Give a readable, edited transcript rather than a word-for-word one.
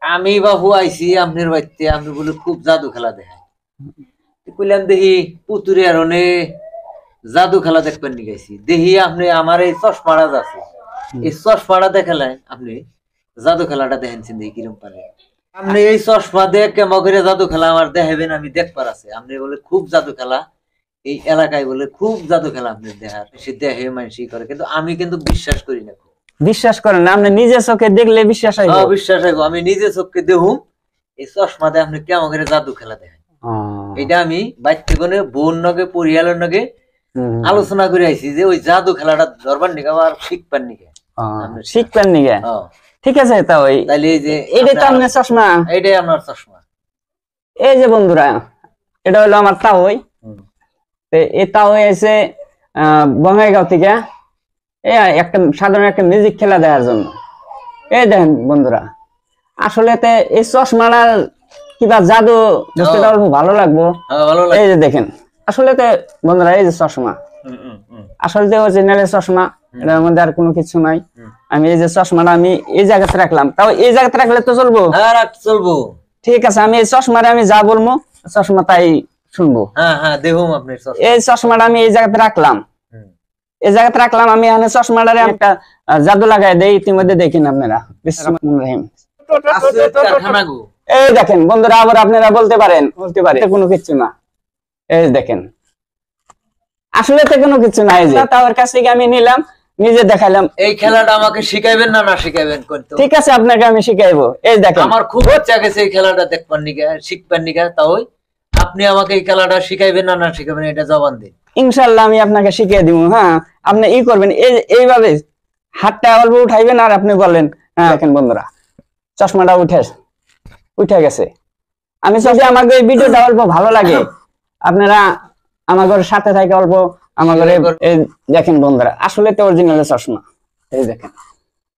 আমি বাবু আইছি আপনার বাড়িতে, আপনি বলে খুব জাদু খেলা দেখায়। কইলাম দেখি পুতুরে আর জাদু খেলা দেখবেন নি গেছি, দেখি আপনি আমার এই চশমাটা আছে, এই চশমাটা দেখালে আপনি জাদু খেলাটা দেখেনছেন, দেখি কিরম পারে। আপনি এই চশমা দিয়ে কেমন করে জাদু খেলা আমার দেখাবেন, আমি দেখবার আছে। আপনি বলে খুব জাদু খেলা এই এলাকায়, বলে খুব জাদু খেলা আপনি দেখার, সে দেখে মানুষ করে, কিন্তু আমি কিন্তু বিশ্বাস করি না। বিশ্বাস করেন না? আপনি নিজে চোখে দেখলে বিশ্বাস হয়? বিশ্বাস হয়, আমি নিজে চোখে দেখুম এই চশমা দিয়ে আপনি কেমন করে জাদু খেলা দেখেন। এটা আমি বাচ্চা কোনে বোন নগে পরিয়ালের নগে আলোচনা করে আইছি যে ওই জাদু খেলাটা ধরবার নিকে আর শিখবার নিকে, শিখবার নিকে। ঠিক আছে, তা ওই তাহলে এই যে এইটাই তো আপনার চশমা? এইটাই আমার চশমা। এই যে বন্ধুরা, এটা হলো আমার তাওই। এই তাওই এসে বঙ্গাইগাঁও থেকে একটা সাধারণ একটা মিউজিক খেলা দেওয়ার জন্য। এই দেখেন বন্ধুরা, আসলে এই চশমাটার কিবা জাদু বুঝতে অল্প ভালো লাগবো। এই যে দেখেন, আসলে বন্ধুরা এই যে চশমা, আসলে অরিজিনাল চশমা, এটার মধ্যে আর কোনো কিছু নাই। আমি এই যে চশমাটা আমি এই জায়গাতে রাখলাম, তাও এই জায়গাতে রাখলে তো চলবো? হ্যাঁ চলবো। ঠিক আছে, আমি এই চশমাটা আমি যা বলবো চশমা তাই শুনবো। দেখুন আপনি এই চশমাটা আমি এই জায়গাতে রাখলাম, এই জায়গাতে রাখলাম। আমি এখানে চশমাটারে একটা জাদু লাগাই দেই, ইতিমধ্যে দেখেন আপনারা। বিসমিল্লাহির এই দেখেন বন্ধুরা, আবার আপনারা বলতে পারেন কোনো কিছু না। এই দেখেন, আসলে তো কোনো কিছু নাই। তার কাছ থেকে আমি নিলাম, নিজে দেখাইলাম। এই খেলাটা আমাকে শিখাইবেন না শিখাইবেন? ঠিক আছে, আপনাকে আমি শিখাইবো। এই দেখেন, আমার খুব ইচ্ছা গেছে এই খেলাটা দেখবার নিকে, শিখবার নিকে। তাও আপনি আমাকে এই খেলাটা শিখাইবেন না শিখাইবেন, এটা জবান দিন। ইনশাল্লাহ আমি আপনাকে শিখিয়ে দিব। হ্যাঁ, আপনি করবেন এইভাবে হাতটা অল্প উঠাইবেন আর আপনি বললেন। হ্যাঁ দেখেন বন্ধুরা, চশমাটা উঠে গেছে। আমি যদি আমাকে এই ভিডিওটা অল্প ভালো লাগে, আপনারা আমার ঘরের সাথে থাকে অল্প আমার ঘরে দেখেন বন্ধুরা, আসলে তো অরিজিনাল চশমা। এই দেখেন।